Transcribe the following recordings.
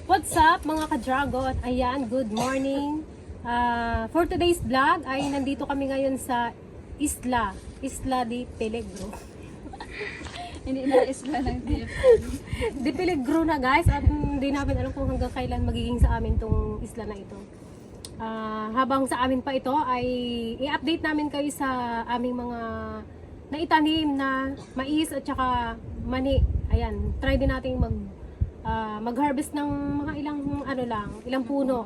What's up mga ka-dragon? Ayan, good morning. For today's vlog ay nandito kami ngayon sa Isla de Peligro. Hindi na isla ng DF. De Peligro na guys, at hindi namin alam kung hanggang kailan magiging sa amin tong isla na ito. Habang sa amin pa ito ay i-update namin kayo sa aming mga naitanim na mais at saka mani. Ayan, try din nating mag-harvest ng mga ilang puno.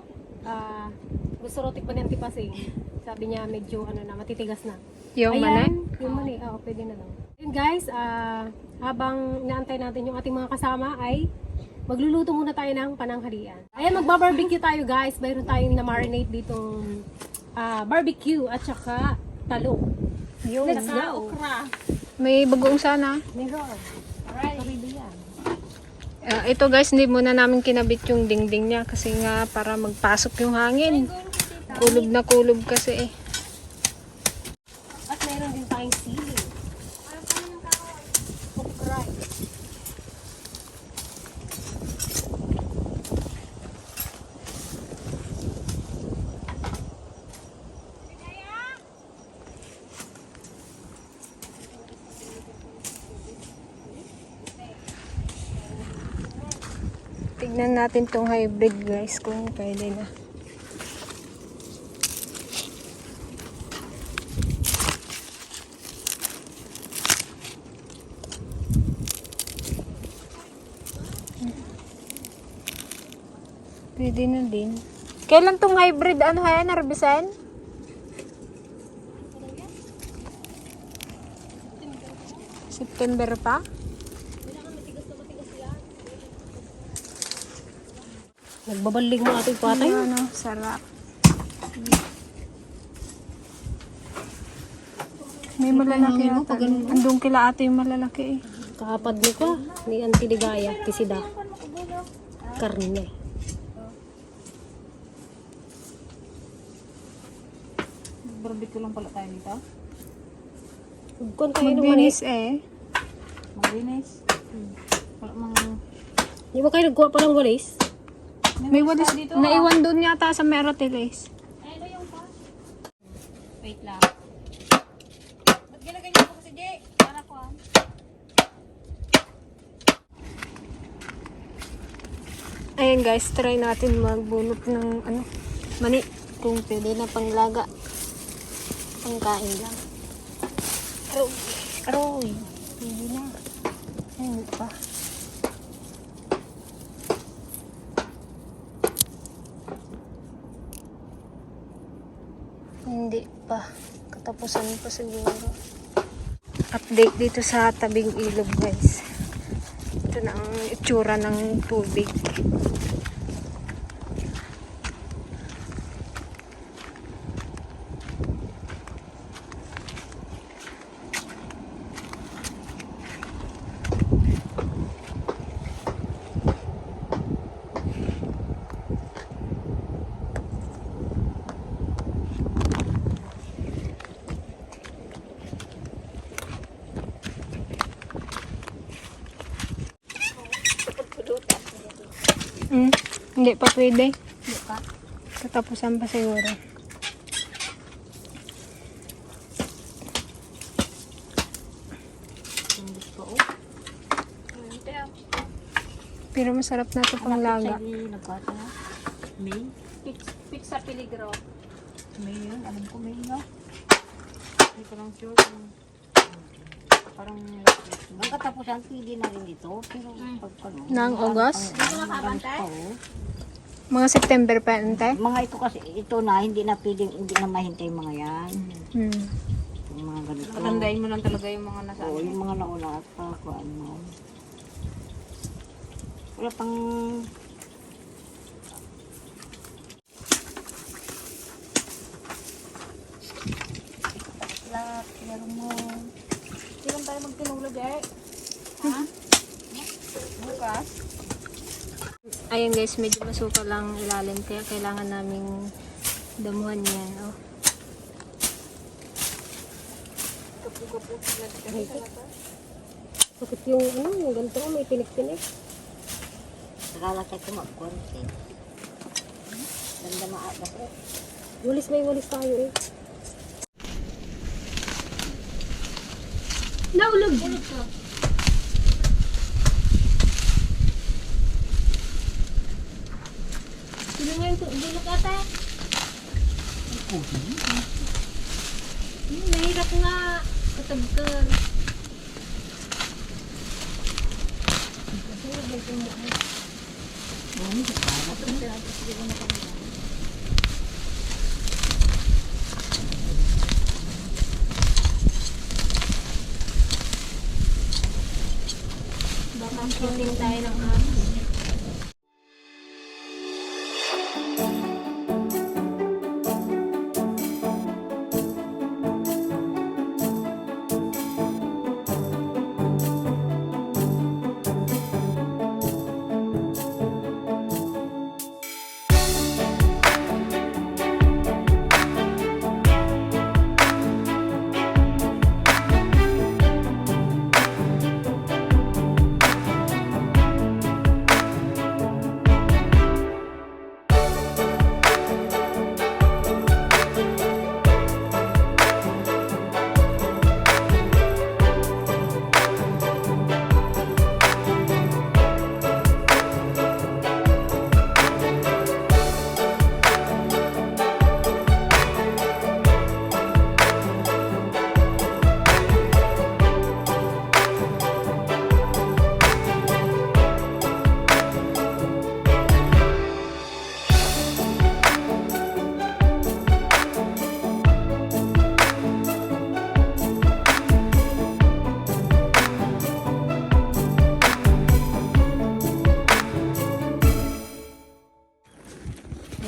Gusto ro tikman ng tipasing. Sabi niya medyo matitigas na. Yung Ayan, yung mani, pwede na lang. And guys, habang inaantay natin yung ating mga kasama ay magluluto muna tayo ng pananghalian. Ayan, magba-barbecue tayo guys. Mayroon tayong na-marinate ditong barbecue at saka talong. Let's go! Okra. May bagoong sana. Meron. Alright. Karibian. Ito guys, hindi muna namin kinabit yung dingding niya kasi nga para magpasok yung hangin. Kulob na kulob kasi eh. At meron din tayong sili. Okra. Tignan natin tong hybrid guys kung pwede na. Pwede na din. Kailan tong hybrid harbisan? September pa? Nagbabalig mo ating patay. Sarap. May malalaki ata. Andun kila ate yung malalaki eh. Kapad mo ka. Ni Antiligaya. Tisida. Karne. Barbecue lang pala tayo nito. Ugkon kayo ng mani. Maglinis eh. Maglinis. Wala mga... Di ba kayo nagkuha pa ng walis? May walis dito. Naiwan doon yata sa Meratiles. Wait lang. Ba't ginaganyan ko si Jay? Para ko Ayan guys, try natin magbunot ng mani. Kung pwede na panglaga. Pangkain lang. Aroy. Hindi na. Ayun pa. Hindi pa. Katapusan pa siguro. Update dito sa tabing ilog guys. Ito na ang itsura ng tubig. Hindi pa pwede. Hindi pa. Katapusan pa siguro. Pero masarap na ito panglaga. Nagkata na. May? Fix sa Peligro. May yun. Alam ko may no. Hindi ko lang sure. Parang ang katapusan pwede na rin dito. Pero pag Nang August? nakabantay? Mga September pa ante? Mga ito kasi, ito na, hindi na pwedeng, hindi na mahintay mga yan. Yung mga ganito. Magandahin mo lang talaga yung mga nasa. Oo, yung mga nauna at pakakuan mo. Wala pang... Lahat, meron mo. Kailan tayo magtinulog eh? Ha? Bukas? Ayan guys, medyo masuka lang ilalim kaya kailangan naming damuhan yan. Oh. Bakit yung yung ganito may tinik-tinik? Sakala tayo kumagkonti. Ganda maaga po. Walis may walis tayo eh. Naulog! Sino nga yung bulok ata? Nahirap nga. Katagkar. Baka shooting tayo ng aso.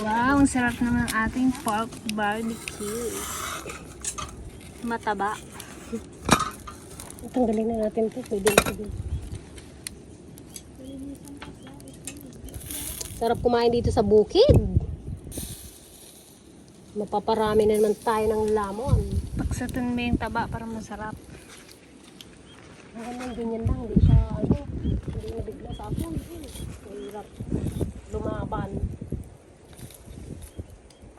Wow, ang sarap naman ng ating pork barbecue. Mataba. Tanggalin na natin ito. Pwede na ito. Sarap kumain dito sa bukid. Mapaparami na naman tayo ng lamon. Paksatan mo yung taba para masarap. Hanggang ganyan lang. Hindi siya, hindi nabigla sa apoy. Mahirap lumaban.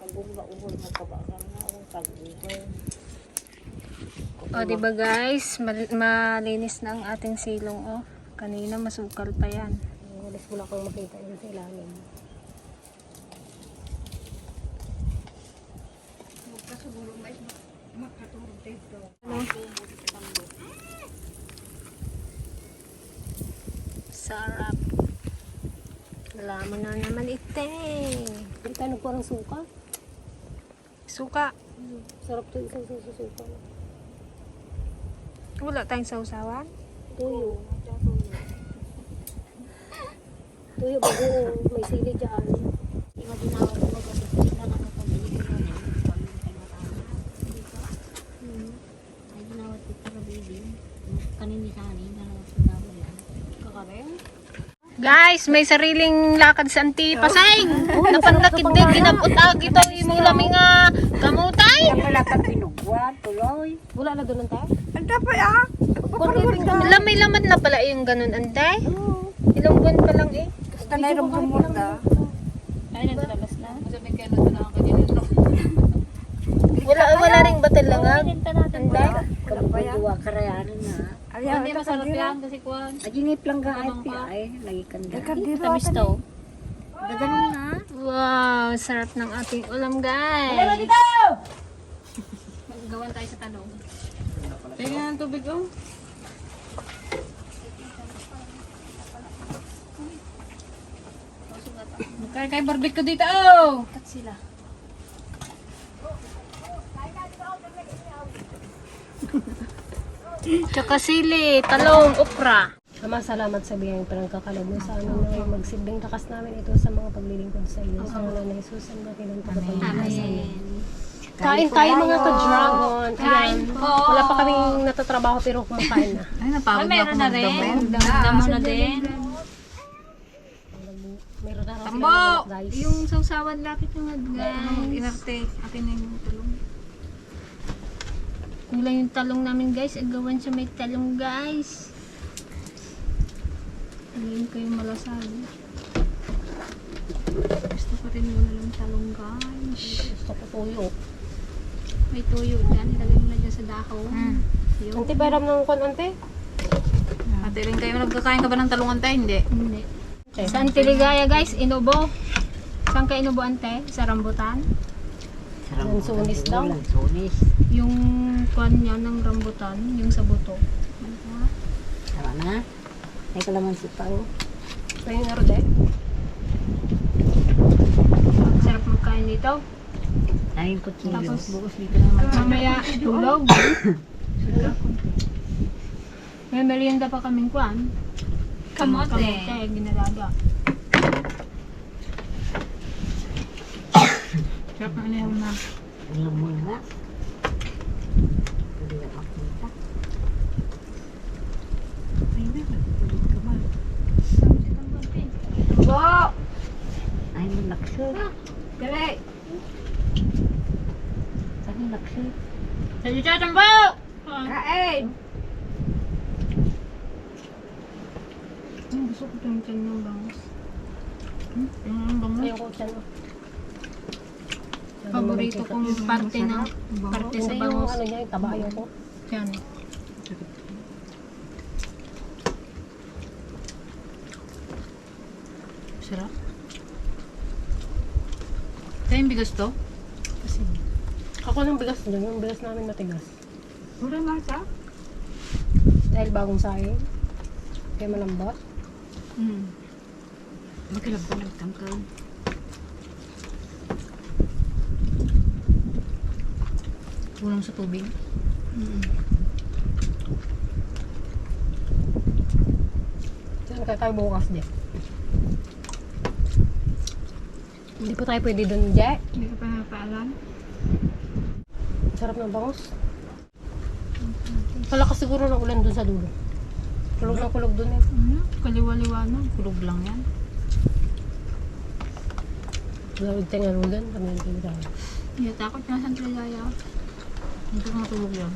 Kagumba-ubol magkabakang na ang pag-ubol. O, diba guys, malinis na ang ating silong. Oh, kanina masukal pa yan. Walis mo lang kung makita yun sa ilalim. Sarap. Wala mo na naman ite. Hindi tayo nagparang suka. Suka. Sarap to isang susuka. Wala tayong sausawan. Tuyo. Tuyo bagoong. May sili dyan. Iba dinawag ko kasi sila na kapag-ibig ko na yan. Ay dinawag ko para baby. Kanini-sani, dinawag ko na wala. Kakaren. Guys, may sariling lakad sa Anti Pasay. Napandakid din ginaputag ito yung laming kamutay. Wala pag pinugwan, tuloy. Wala na doon tayo? Lamay laman na pala yung ganun, Antay. Ilang buwan pa lang eh. Basta mayroong bumurda. Ay, naglalabas na. Wala ring batal lang ah. Antay. Kalapaya. Karayanin na. Hindi masarap yan kasi kuwan. Ajinip lang ka ay lagi kanda. Tamis to. Gaganon na. Wow, sarap ng ating ulam, guys. Gawan tayo sa talong. Tingnan ang tubig oh. Kay barbecue dito oh. Kat sila. Tsaka sili, talong, okra. Ama, salamat sa biyang pinagkakalob mo sa amin na magsilbing lakas namin ito sa mga paglilingkod sa iyo. Sa ngalan ni Jesus, ang dakilang tagapagligtas sa iyo. Kain tayo mga ka-dragon. Kain po. Wala pa kaming natatrabaho pero kumakain na. Ay, napagod na ako Damo na din. Meron na raw sila guys. Yung sausawan lapit nga, guys. Inarte, akin na yung tulong. Kulang yung talong namin, guys. Agawan siya may talong, guys. Ayun ko yung malasado. Gusto ko rin muna ng talong guys. Gusto ko tuyo. May tuyo dyan. Ilagay mo na dyan sa dahon. Yun. Ante, bayram ng kon, ante. Ate rin kayo, nagkakain ka ba ng talungan tayo? Hindi. Hindi. Sa Antiligaya guys, inubo. Saan ka inubo ante? Sa rambutan? Lansunis daw. Lansunis. Yung kwan niya ng rambutan, yung sa buto. Tama na. May kalamansi pa oh. Ito yung narode. Sarap magkain dito. Ayun ko chilo. Tapos, Bukas dito naman. Mamaya tulog. May merienda pa kaming kwan. Kamote, ginalaga. Sarap na niya na. Alam mo na. Hindi na makita. Ay na, nagpulog ka ba? Bo! Ay, may lakso. Dali! Saan yung lakso? Sa Diyan po! Kain! Gusto ko itong tiyan ng bangus. Yung bangus. Ayun ko, tiyan mo. Paborito kong parte sa Hindi yung bangus. ano niya, yung taba ayun ko. Yan. Sarap. Kaya yung bigas to? Kasi, Ako ng bigas doon, yung bigas namin matigas. Mura masa. Dahil bagong saing. Kaya malambot. Magkalab ka ng tangkal. Kulang sa tubig. Saan kaya tayo bukas, di? Hindi po tayo pwede doon, Je. hindi ko pa napaalam. Sarap ng bangus. Palakas siguro ng ulan doon sa dulo. Kulog na kulog doon eh. Kaliwa-liwanag. Kulog lang yan. Lawid tayo nga ulan, kami yung pinag Hindi takot na sa Antiligaya. Hindi ka matulog yan.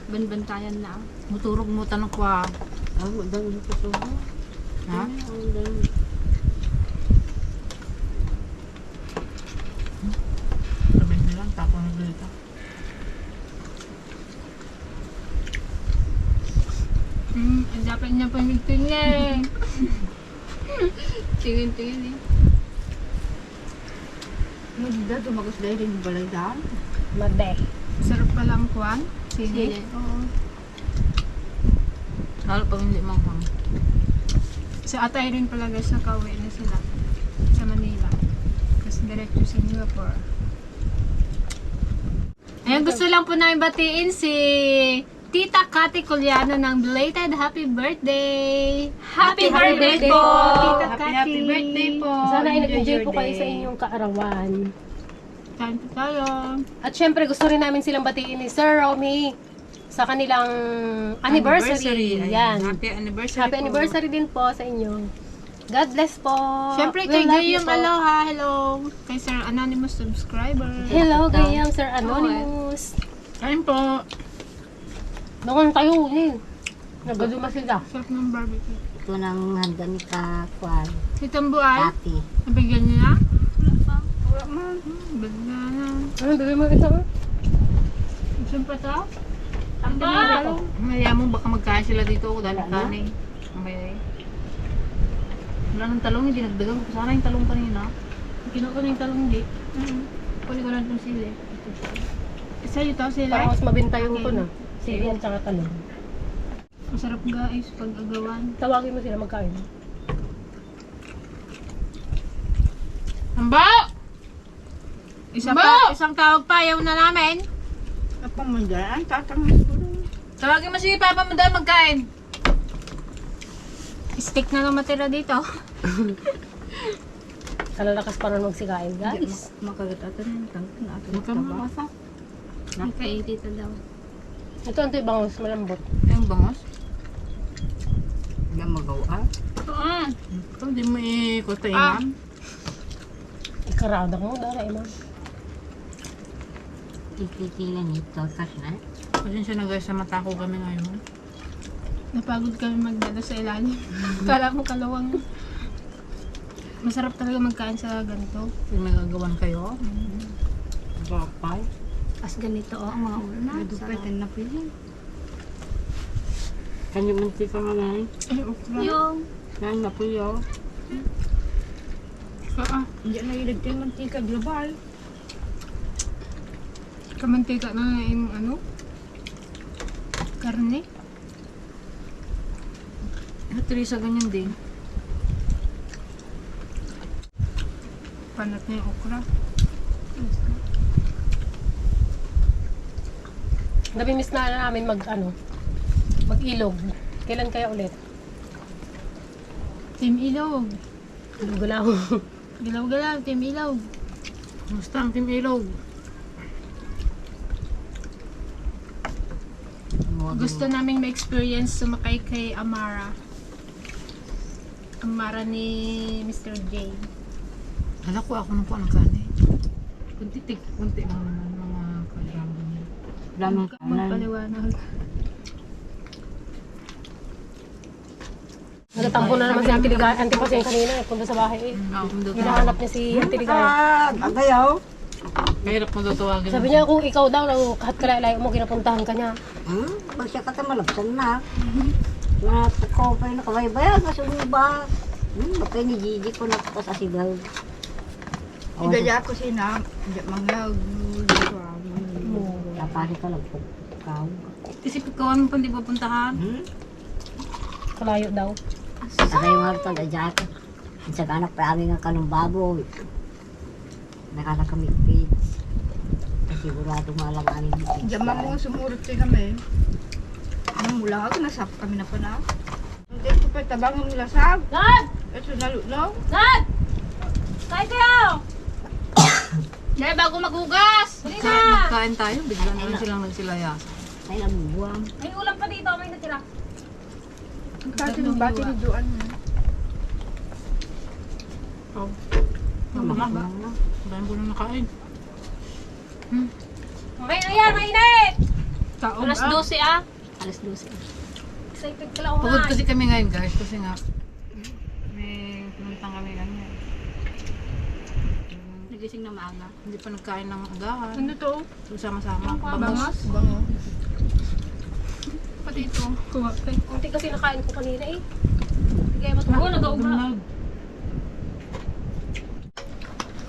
Banbantayan na. Muturog mo tanong ko ah. Ang dami ko to. Ha? Ang dami. Sabi nila, tapon na dito. Ang dapat niya pamigtingin. Tingin-tingin eh. Magda, tumagos dahil rin yung balay daan. Made. Sarap palang kuwan. Sili. Oo. Lalo pag hindi manghang. Sa Atay rin pala guys, nakauwi na sila sa Manila. Tapos direct to Singapore. Ayan, gusto lang po namin batiin si Tita Cathy Culiano ng belated happy birthday! Happy birthday po! Tita Cathy! Happy birthday po! Sana ay Enjoy nag-enjoy your po kayo day. sa inyong kaarawan. Kain po tayo! At syempre gusto rin namin silang batiin ni Sir Romy sa kanilang anniversary. Yan. Happy anniversary Happy anniversary din po sa inyo. God bless po. Siyempre We kay love you Gayam po. Aloha, hello! Kay Sir Anonymous subscriber. Hello, Gayam Sir Anonymous. Ayun po. Doon tayo eh. Nagaduma sila. Sarap ng barbecue. Ito nang handa ni Kakwan. Si Tambuay, Kati. nabigyan niya na? Wala pa. Wala ma. Bigyan na. Ano, bigay mo ito? Saan pa to? Maya mo, baka magkain sila dito ako dahil kanin. Okay. Wala ng talong, hindi nagdagang ko. Sana yung talong kanina. Kinuha ko na yung talong di. Kunin ko lang itong sili. Sa'yo to, sila? Para mas mabenta yung ito na. Sili at saka talong. Masarap guys, pag agawan. Tawagin mo sila magkain. Ambo! Isang tawag pa, ayaw na namin. Ako mo dyan, tatangin ko rin. Tawagin mo si Papa mo dahil magkain. Stick na lang matira dito. Kalalakas pa rin magsikain, guys. Makagat ato na yung tangkin na ato. Huwag ka mamasak. Nakaitita daw. Ito ang ito bangus, malambot. Yung bangos? Hindi magawa. Oo. Ito, hindi mo ikot sa imam. Ikarada mo, dara imam. Ikitilan ito, kasi na. Pasensya na guys, sa mata ko kami ngayon. Napagod kami magdala sa ilalim. Kala mo kalawang. Masarap talaga magkain sa ganito. Yung nagagawan kayo. Bapay. As ganito, ang mga ulam. Dupet na pili. Kanyo mantika nga lang. Yung, Yan na po yun. hindi na ilagay mantika global. Kamantika na yung ano? Karne. Teresa, ganyan din. Panat na yung okra. Nabimiss na namin mag-ilog. Kailan kaya ulit? Team Ilog. Gulaw. Galaw-galaw, Team Ilog. Gusto ang Team Ilog. Gusto namin ma-experience sumakay kay Amara. Amara ni Mr. J. Hala ko ako ng po ng kanin. Kunti lang naman mga kadrama niya. Lamang kanan. Magpaliwanag. Nagtampo na naman si Auntie Paseng kanina. Punta sa bahay eh. Hinahanap niya si Auntie Ligaya. Agayaw. Mahirap mo tawagin. Sabi niya kung ikaw daw, kahit kalay mo, kinapuntahan ka niya. Pag siya ka malapsan na. Na ko pa yung nakabaybayan kasi ba? Bakit ni Gigi ko nakasasigaw. Igaya ko sina, mga Tapari ka lang po. Ikaw. Isip ko ano pa hindi pupuntahan? Kalayo daw. Saka yung harta na dyan. Sa anak pa aming nga kanong baboy. Nakakakamit page. Sigurado malang aming page. Diyan mo sumurot siya kami. Nang mula ako, nasap kami na pa na. Hindi ko pa tabang ng lasag. Nad! Ito nalutlaw. Nad! Kain kayo! Dahil bago magugas. Magkain tayo, bigla na lang silang nagsilayas. Ay, nabubuang. May ulam pa dito, may natira. Kasi ng bati ni Joan. Tama ba? Dahil ko na nakain. May ayan, mainit! Taog Alas 12 ah. Alas 12. Excited ka lang Pagod kasi kami ngayon guys, kasi nga may pinuntang kami ganyan. Nagising na maaga. Hindi pa nagkain ng agahan. Ano to? So sama-sama. Bangas? Bango. Pati ito. Kuha ka. Kunti kasi nakain ko kanina eh. Hindi kaya matuwa. Nag-uubra.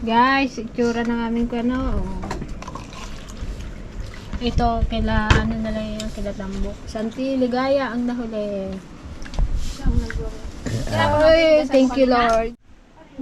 Guys, itsura ng aming ano. Ito, kaila ano na lang yung kila Tambok. Santi Ligaya ang nahuli. Ay, thank you Lord.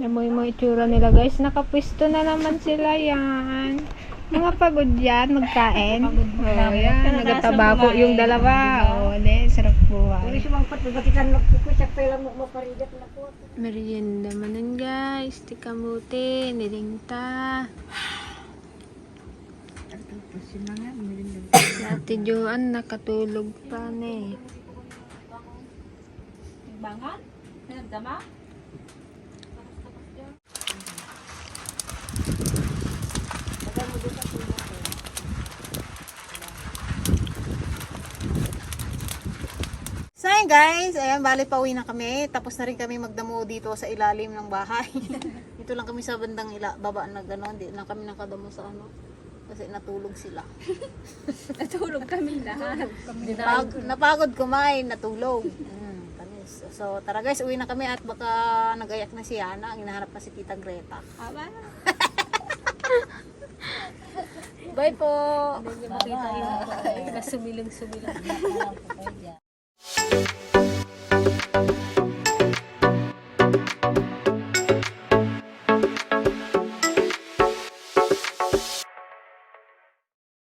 Namoy mo itsura nila guys. Nakapwisto na naman sila yan. Mga pagod yan, magkain. Oh, yan. Nagatabako yung dalawa. Oh, sarap buhay. Uri sumang patbatikan na po siya pala mo maparigat na po. Merienda manan guys. Tikamuti, niringta. Si Ate Joan nakatulog pa na eh. Bangan? Pinagdama? So ayun guys, ayan, bali pauwi na kami. Tapos na rin kami magdamo dito sa ilalim ng bahay. Dito lang kami sa bandang baba na gano'n. Hindi lang kami nakadamo sa ano. Kasi natulog sila. Natulog kami lahat. Napagod kumain, natulog. Tamis. So tara guys, uwi na kami at baka nagayak na si Yana. Ang hinahanap na si Tita Greta. Bye po! Hindi niya makita yung sumilang-sumilang.